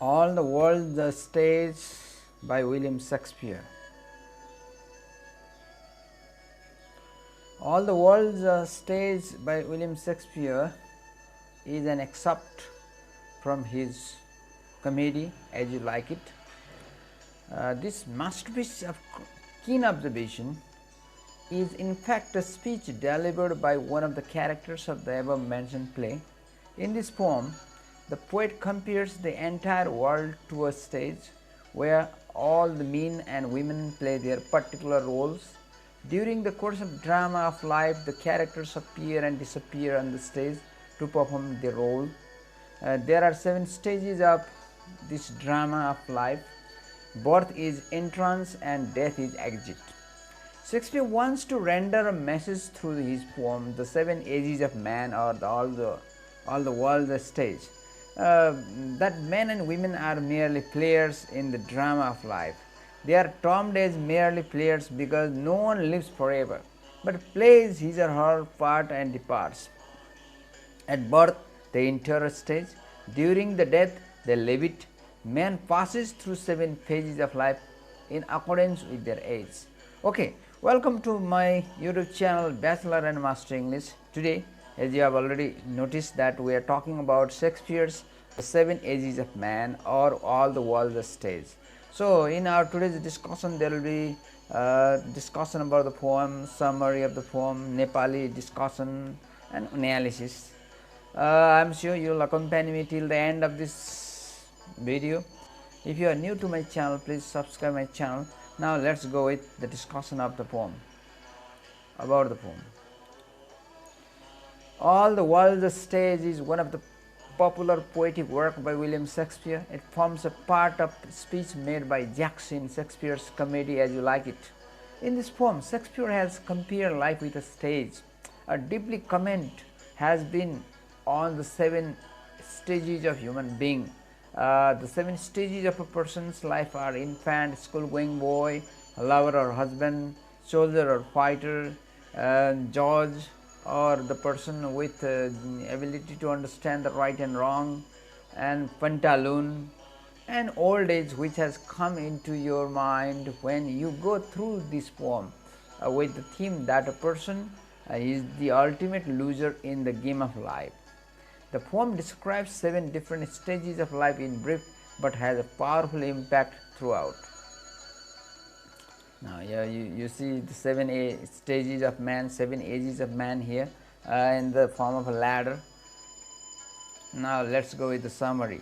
All the World the Stage by William Shakespeare. All the World's Stage by William Shakespeare is an excerpt from his comedy As You Like It. This masterpiece of keen observation is in fact a speech delivered by one of the characters of the above mentioned play. In this poem, the poet compares the entire world to a stage where all the men and women play their particular roles. During the course of drama of life, the characters appear and disappear on the stage to perform their role. There are 7 stages of this drama of life. Birth is entrance and death is exit. Shakespeare wants to render a message through his poem, The 7 Ages of Man, or all the world the stage, that men and women are merely players in the drama of life. They are termed as merely players because no one lives forever, but plays his or her part and departs. At birth, they enter a stage. During the death, they leave it. Man passes through 7 phases of life in accordance with their age. Okay, welcome to my YouTube channel Bachelor and Master English. Today, as you have already noticed, that we are talking about Shakespeare's The 7 Ages of Man, or All the World the Stage. So in our today's discussion, there will be discussion about the poem, summary of the poem, Nepali discussion and analysis. I am sure you will accompany me till the end of this video. If you are new to my channel, please subscribe my channel. Now let's go with the discussion of the poem, about the poem. All the World the Stage is one of the popular poetic work by William Shakespeare. It forms a part of a speech made by Jackson in Shakespeare's comedy As You Like It. In this poem, Shakespeare has compared life with a stage. A deeply comment has been on the 7 stages of human being. The 7 stages of a person's life are infant, school-going boy, lover or husband, soldier or fighter, judge, or the person with ability to understand the right and wrong, and pantaloon, and old age, which has come into your mind when you go through this poem with the theme that a person is the ultimate loser in the game of life. The poem describes 7 different stages of life in brief, but has a powerful impact throughout. Now here you see the 7 stages of man, 7 ages of man here in the form of a ladder. Now let's go with the summary.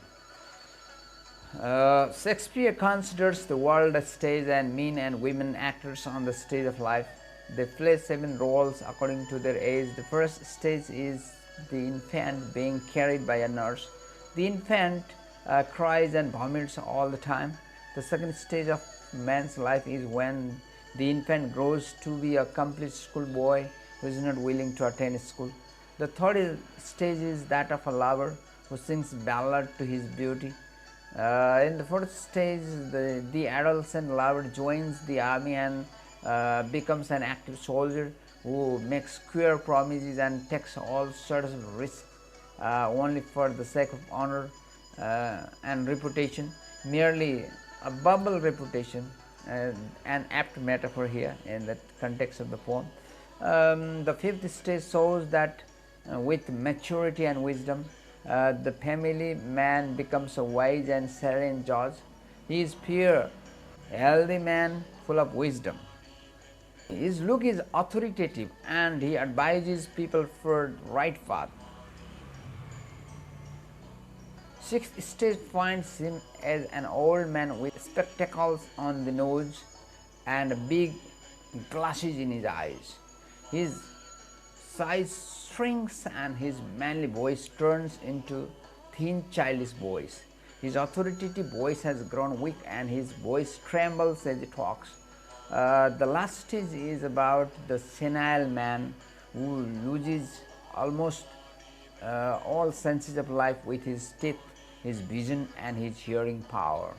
Shakespeare considers the world a stage and men and women actors on the stage of life. They play 7 roles according to their age. The first stage is the infant being carried by a nurse. The infant cries and vomits all the time. The second stage of man's life is when the infant grows to be a complete schoolboy who is not willing to attend school. The third stage is that of a lover who sings ballad to his beauty. In the fourth stage, the adolescent lover joins the army and becomes an active soldier who makes queer promises and takes all sorts of risks only for the sake of honor and reputation, merely a bubble reputation, an apt metaphor here in the context of the poem. The fifth stage shows that with maturity and wisdom, the family man becomes a wise and serene judge. He is pure, healthy man full of wisdom. His look is authoritative and he advises people for right path. Sixth stage finds him as an old man with spectacles on the nose and big glasses in his eyes. His size shrinks and his manly voice turns into thin childish voice. His authoritative voice has grown weak and his voice trembles as he talks. The last stage is about the senile man who loses almost all senses of life with his teeth, his vision and his hearing power.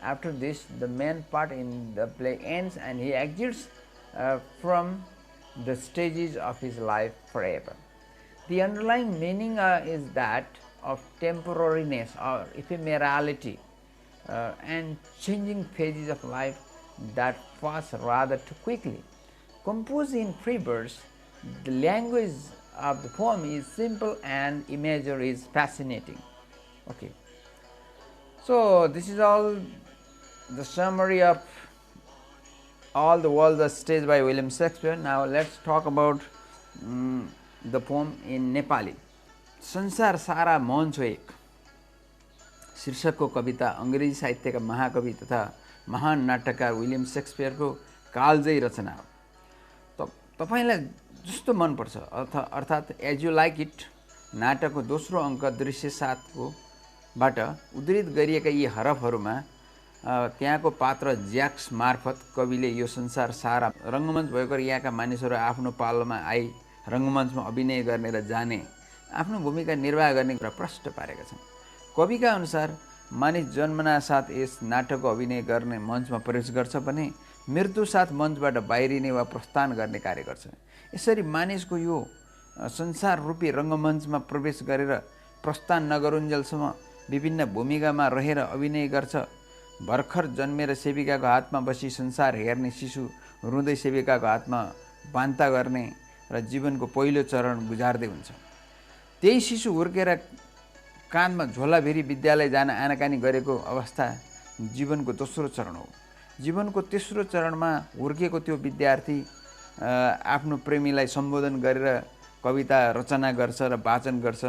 After this, the main part in the play ends and he exits from the stages of his life forever. The underlying meaning is that of temporariness or ephemerality and changing phases of life that pass rather too quickly. Composed in free verse, the language of the poem is simple and imagery is fascinating. Okay, so this is all the summary of all the world the stage by William Shakespeare. Now let's talk about the poem in Nepali. संसार सारा मंच हो एक शीर्षकको कविता अंग्रेजी साहित्यका महाकवि तथा महान नाटककार विलियम शेक्सपियरको कालजयी रचना हो। तपाईलाई जस्तो मन पर्छ अर्थात् एज यु लाइक इट नाटकको दोस्रो अङ्क दृश्य 7 को बाट उद्धृत गरिएका यी हरफहरूमा त्यहाँको पात्र ज्याक्स मार्फत कविले यो संसार सारा रंगमञ्च भएको यहाँका मानिसहरू आफ्नो पालोमा आई रंगमञ्चमा अभिनय गर्ने र जाने आफ्नो भूमिका निर्वाह गर्ने कुरा प्रष्ट पारेका छन्। कविका अनुसार मानिस जन्मना साथ यस नाटकको अभिनय गर्ने मञ्चमा प्रवेश गर्छ भने मृत्यु साथ मञ्चबाट बाहिरिने वा प्रस्थान गर्ने कार्य गर्छ। यसरी मानिसको यो संसार रूपी रंगमञ्चमा प्रवेश गरेर प्रस्थान नगरुन्जेलसम्म विभिन्न भूमिकामा रहेर अभिनय गर्छ। भर्खर जन्मेर सेविकाको हातमा बसी संसार हेर्ने शिशु रुँदै सेविकाको हातमा बान्ता गर्ने र जीवनको पहिलो चरण गुजार्दै हुन्छ। त्यही शिशु हुर्केर काँधमा झोला भेरी विद्यालय जान आनाकानी गरेको अवस्था जीवनको दोस्रो चरण हो। जीवनको तेस्रो चरणमा हुर्केको त्यो विद्यार्थी आफ्नो प्रेमीलाई सम्बोधन गरेर कविता रचना गर्छ र वाचन गर्छ।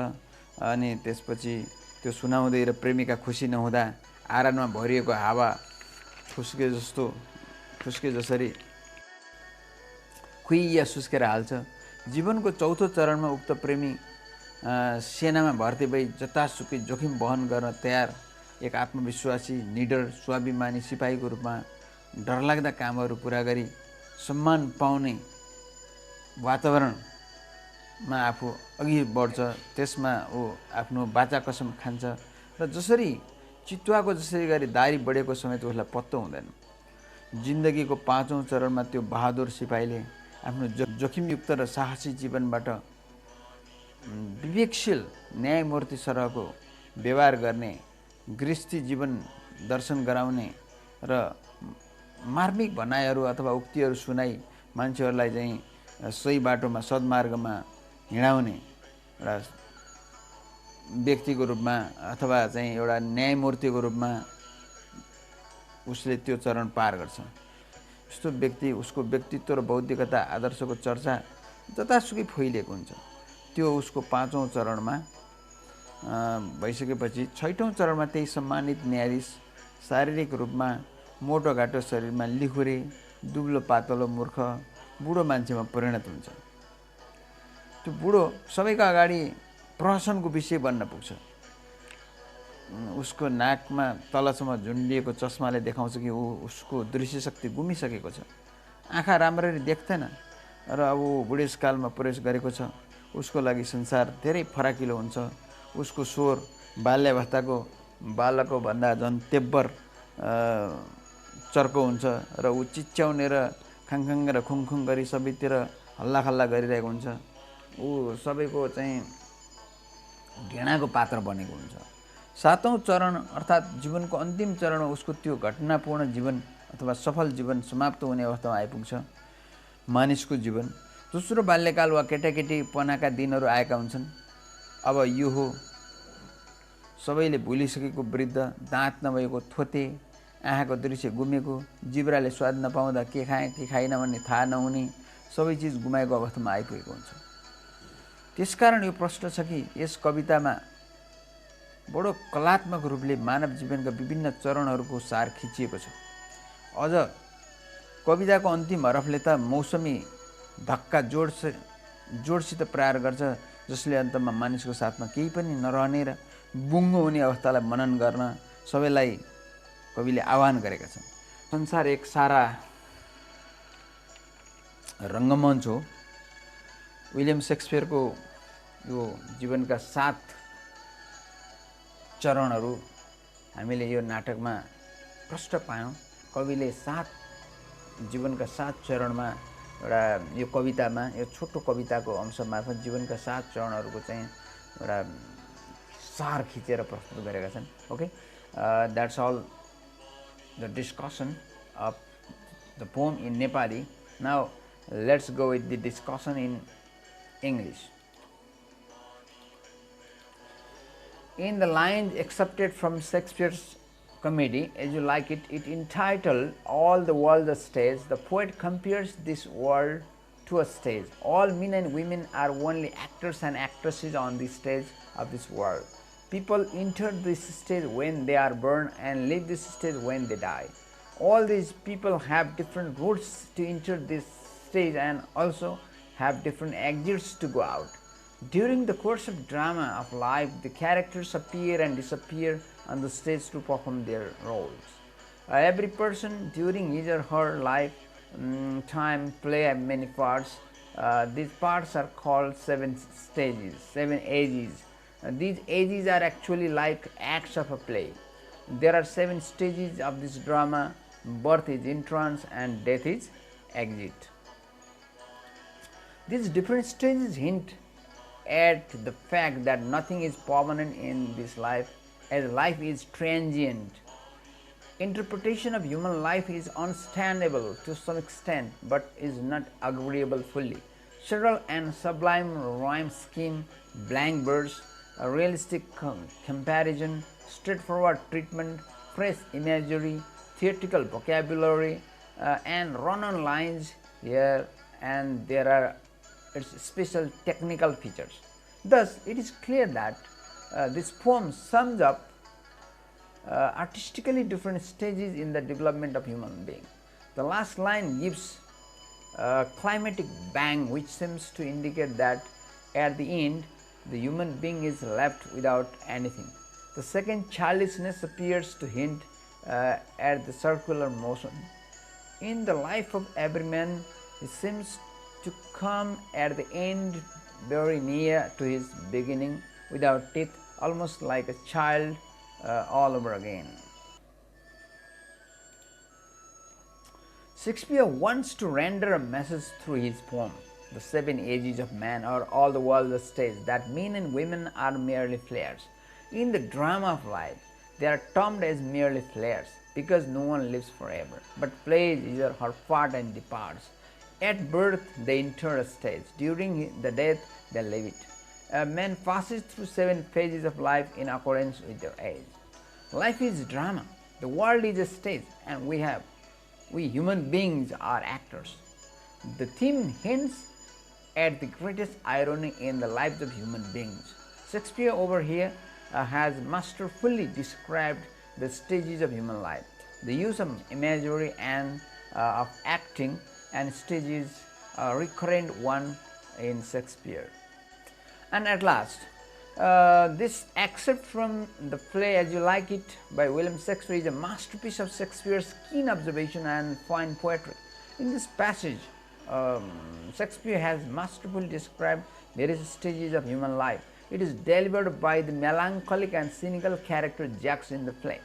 अनि त्यसपछि त्यो सुनाउँदै र प्रेमिका खुसी नहुँदा आरानमा भरिएको हावा फुस्के जसरी खुइया सुस्केर हाल्छ। जीवनको चौथो चरणमा उक्त प्रेमी सेनामा भर्ती भई जतासुकै जोखिम वहन गर्न तयार एक आत्मविश्वासी निडर स्वाभिमानी सिपाहीको रूपमा डरलाग्दा कामहरू पूरा गरी सम्मान पाउने वातावरणमा आफू अघि बढ्छ। त्यसमा ऊ आफ्नो बाचा कसम खान्छ र जसरी चितुवाको जसरी गरी दारी बढेको समेत उसलाई पत्तो हुँदैन। जिन्दगीको पाँचौं चरणमा त्यो बहादुर सिपाहीले आफ्नो जोखिमयुक्त र साहसी जीवनबाट विवेकशील न्यायमूर्ति सरहको व्यवहार गर्ने गृहस्थी जीवन दर्शन गराउने र मार्मिक भनाइहरू अथवा उक्तिहरू सुनाई मान्छेहरूलाई चाहिँ सही बाटोमा सद्मार्गमा हिँडाउने एउटा व्यक्तिको रूपमा अथवा चाहिँ एउटा न्यायमूर्तिको रूपमा उसले त्यो चरण पार गर्छ। यस्तो व्यक्ति उसको व्यक्तित्व र बौद्धिकता आदर्शको चर्चा जतासुकै फैलिएको हुन्छ। त्यो उसको पाँचौं चरणमा भइसकेपछि छैठौं चरणमा त्यही सम्मानित न्यायाधीश शारीरिक रूपमा मोटोघाटो शरीरमा लिखुरे दुब्लो पातलो मूर्ख बुढो मान्छेमा परिणत हुन्छ। त्यो बुढो सबैको अगाडि प्रहसनको विषय बन्न पुग्छ। उसको नाकमा तलसम्म झुन्डिएको चस्माले देखाउँछ कि उसको दृश्यशक्ति गुमिसकेको छ। आँखा राम्ररी देख्दैन र अब बुढेसकालमा प्रवेश गरेको छ। उसको लागि संसार धेरै फराकिलो हुन्छ। उसको स्वर बाल्यावस्थाको बालकको भन्दा झन् तेब्बर चर्को हुन्छ र ऊ चिच्याउने र खाङखाङ र खुङखुङ गरी सबैतिर हल्लाखल्ला गरिरहेको हुन्छ। ऊ सबैको चाहिँ घृणाको पात्र बनेको हुन्छ। सातौं चरण अर्थात् जीवनको अन्तिम चरणमा उसको त्यो घटनापूर्ण जीवन अथवा सफल जीवन समाप्त हुने अवस्थामा आइपुग्छ। मानिसको जीवन दोस्रो बाल्यकाल वा केटाकेटीपनाका दिनहरू आएका हुन्छन्। अब यो हो सबैले भुलिसकेको वृद्ध, दाँत नभएको थोते, आँखाको दृश्य गुमेको, जिब्राले स्वाद नपाउँदा के खाएँ के खाइन भन्ने थाहा नहुने, सबै चिज गुमाएको अवस्थामा आइपुगेको हुन्छ। त्यसकारण यो प्रश्न छ कि यस कवितामा बडो कलात्मक रूपले मानव जीवनका विभिन्न चरणहरूको सार खिचिएको छ। अझ कविताको अन्तिम हरफले त मौसमी धक्का जोडसित प्रहार गर्छ, जसले अन्तमा मानिसको साथमा केही पनि नरहने र बुङ्गो हुने अवस्थालाई मनन गर्न सबैलाई कविले आह्वान गरेका छन्। संसार एक सारा रङ्गमञ्च हो। विलियम शेक्सपियरको यो जीवनका 7 चरणहरू हामीले यो नाटकमा प्रष्ट पायौँ। कविले जीवनका 7 चरणमा एउटा यो कवितामा यो छोटो कविताको अंश मार्फत जीवनका 7 चरणहरूको चाहिँ एउटा सार खिचेर प्रस्तुत गरेका छन्. Okay, that's all the discussion of the poem in Nepali. Now let's go with the discussion in English. In the lines accepted from Shakespeare's comedy As You Like It, entitled All the World a Stage, the poet compares this world to a stage. All men and women are only actors and actresses on the stage of this world. People enter this stage when they are born and leave this stage when they die. All these people have different routes to enter this stage and also have different exits to go out. During the course of drama of life, the characters appear and disappear on the stage to perform their roles. Every person during his or her life time play many parts. These parts are called 7 stages, 7 ages. These ages are actually like acts of a play. There are 7 stages of this drama. Birth is entrance and death is exit. These different stages hint at the fact that nothing is permanent in this life, as life is transient. Interpretation of human life is understandable to some extent, but is not agreeable fully. Subtle and sublime rhyme scheme, blank verse, a realistic comparison, straightforward treatment, fresh imagery, theatrical vocabulary, and run-on lines here and there are its special technical features. Thus, it is clear that this poem sums up artistically different stages in the development of human being. The last line gives a climatic bang which seems to indicate that at the end the human being is left without anything. The second childishness appears to hint at the circular motion. In the life of every man, he seems to come at the end very near to his beginning without teeth, almost like a child all over again. Shakespeare wants to render a message through his poem, The 7 Ages of Man, or All the World a Stage, that men and women are merely flares. In the drama of life, they are termed as merely flares because no one lives forever, but plays his or her part and departs. At birth, they enter a stage. During the death, they leave it. A man passes through 7 phases of life in accordance with their age. Life is drama. The world is a stage, and we human beings are actors. The theme hints at the greatest irony in the lives of human beings. Shakespeare over here has masterfully described the stages of human life. The use of imagery and of acting and stages a recurrent one in Shakespeare. And at last, this excerpt from the play As You Like It by William Shakespeare is a masterpiece of Shakespeare's keen observation and fine poetry. In this passage, Shakespeare has masterfully described various stages of human life. It is delivered by the melancholic and cynical character Jacques in the play.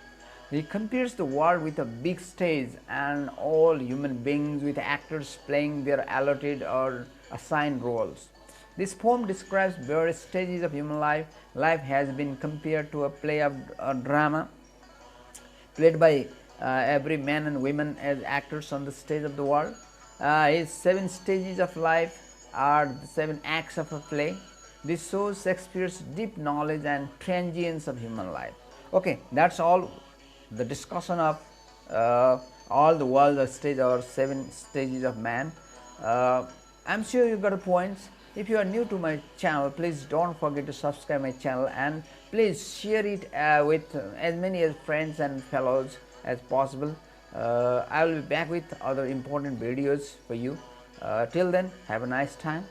He compares the world with a big stage and all human beings with actors playing their allotted or assigned roles. This poem describes various stages of human life. Life has been compared to a play of a drama played by every man and women as actors on the stage of the world. His 7 stages of life are the 7 acts of a play. This shows Shakespeare's deep knowledge and transience of human life. Okay, that's all the discussion of All the World a Stage or 7 Stages of Man. I'm sure you got a points. If you are new to my channel, please don't forget to subscribe my channel and please share it with as many as friends and fellows as possible. I will be back with other important videos for you. Till then, have a nice time.